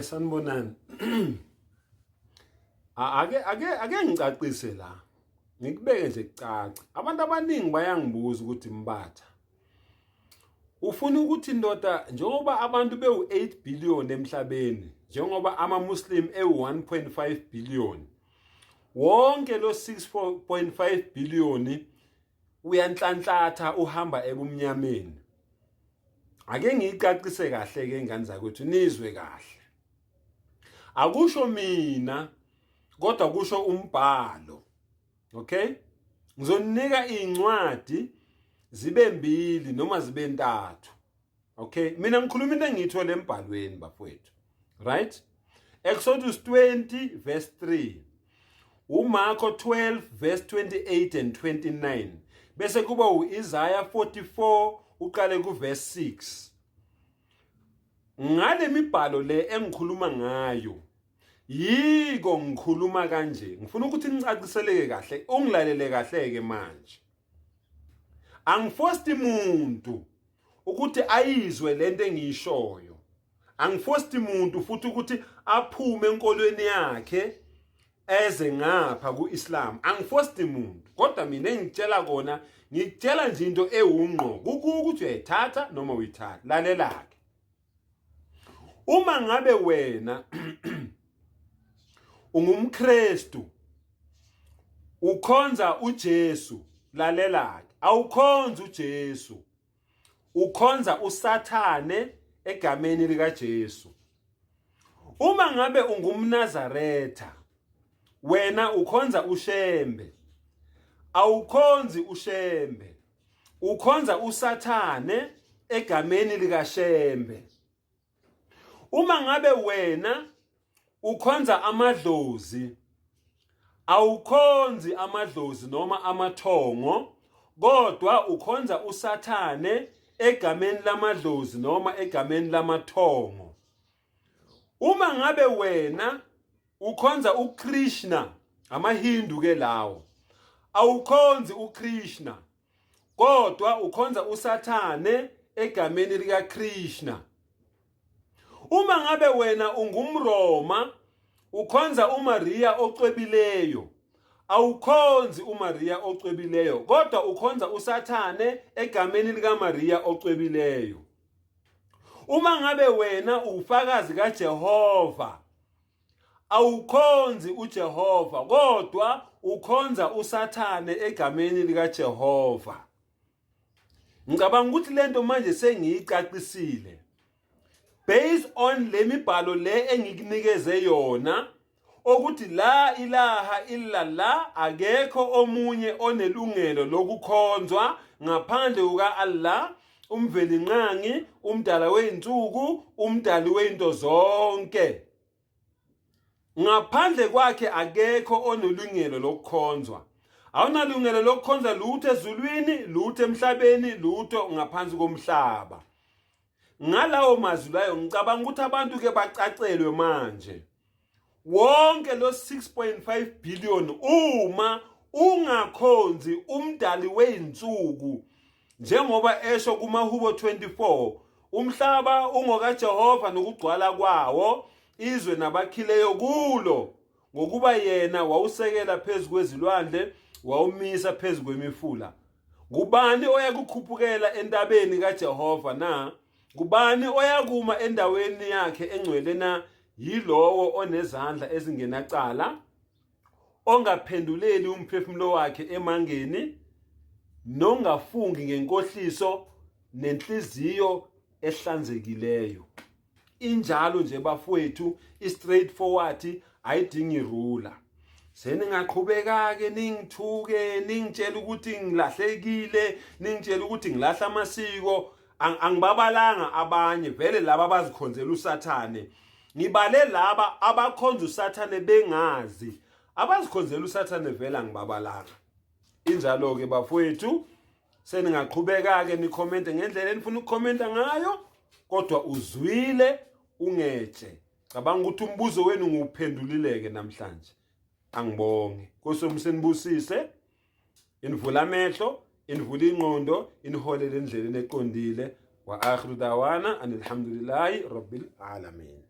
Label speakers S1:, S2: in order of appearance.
S1: Sanibonani. Ake ngicacise la. Ngikubeke nje kucaca. Abantu abaningi bayangibuza ukuthi Mbatha, ufuna ukuthi indoda njengoba abantu bewu8 billion emhlabeni, njengoba ama-Muslim ewu1.5 billion, wonke lo 6.5 billion uyanhlanhlatha uhamba ebumnyameni. Ake ngicacise kahle ke ingane zakwethu nizwe kahle. Akusho mina kodwa kusho umbhalo. Okay? Ngizoninika incwadi zibe 2 noma zibe 3. Okay? Mina ngikhuluma into engiyithole embhalweni bafowethu. Right? Exodus 20 verse 3. uMarko 12 verse 28 and 29. Bese kuba uIsaiah 44 uqale kuverse 6. Ngale mibhalo le engikhuluma ngayo, yiko ngikhuluma kanje. Ngifuna ukuthi nicaciseleke kahle, ungilalele kahle ke manje. Angifosti umuntu ukuthi ayizwe lento engiyishoyo. Angifosti umuntu futhi ukuthi aphume enkolweni yakhe eze ngapha kuIslam. Angifosti umuntu, kodwa mina engitshela kona, ngikutshela nje into ewungqo. Ukuthi uyayithatha noma uyithatha. Lalela ke. Uma ngabe wena ungumKristu, ukhonza uJesu, lalela ke. Awukhonza uJesu, ukhonza uSathane egameni likaJesu. Uma ngabe ungumNazaretha, wena ukhonza uShembe, awukhonzi uShembe, ukhonza uSathane egameni likaShembe. Uma ngabe wena ukhonza amadlozi, awukhonzi amadlozi noma amathongo, kodwa ukhonza uSathane egameni lamadlozi noma egameni lamathongo. Uma ngabe wena ukhonza uKrishna, amaHindu ke lawo, awukhonzi uKrishna, kodwa ukhonza uSathane egameni likaKrishna. Uma ngabe wena ungumRoma, ukhonza uMaria ocwebileyo, awukhonzi uMaria ocwebileyo, kodwa ukhonza uSathane egameni likaMaria ocwebileyo. Uma ngabe wena ufakazi kaJehova, awukhonzi uJehova, kodwa ukhonza uSathane egameni likaJehova. Ngicabanga ukuthi lento manje sengiyicacisile. Based on le mibhalo le engikunikeze yona, ukuthi la ilaha illallah, akekho omunye onelungelo lokukhonzwa ngaphandle kukaAllah, umvelinqangi, umdala weinsuku, umdali weinto zonke. Ngaphandle kwakhe akekho onelungelo lokukhonzwa. Awunalungelo lokukhonza lutho ezulwini, lutho emhlabeni, lutho ngaphansi komhlaba. Ngalawo mazwi layo ngicabanga ukuthi abantu ke bacacelwe manje. Wonke lo 6.5 billion uma ungakhonzi umdali weinsuku, njengoba esho kumaHubo 24, umhlaba ungokaJehova nokugcwala kwawo, izwe nabakhileyo kulo, ngokuba yena wawusekela phezu kwezilwandle, wawumisa phezu kwemifula. Ngubani oyakukhuphukela entabeni kaJehova na? Ngubani oyakuma endaweni yakhe engcwele na? Yilowo onezandla ezingenacala, ongaphenduleli umphefumulo wakhe emangeni, nongafungi ngenkohliso, nenhliziyo ehlanzekileyo. Injalo nje bafowethu, i-straightforward, ayidingi rula. Seningaqhubeka ke ningithuke, ningitshela ukuthi ngilahlekile, ningitshela ukuthi ngilahla amasiko. Angibabalanga abanye, vele laba abazikhonzela uSathane. Ngibale laba abakhonza uSathane bengazi. Abazikhonzela uSathane vele angibabalanga. Injalo ke bafowethu, seningaqhubeka ke nikhomente ngendlela enifuna ukukhomenta ngayo, kodwa uzwile ungetshe. Cabanga ukuthi umbuzo wenu nguphendulile ke namhlanje. Angibonge. Nkosi inivula amehlo, inivula ingqondo, iniholele endleleni eqondile. Wa akhiru dawana alhamdulillahi rabbil alamin.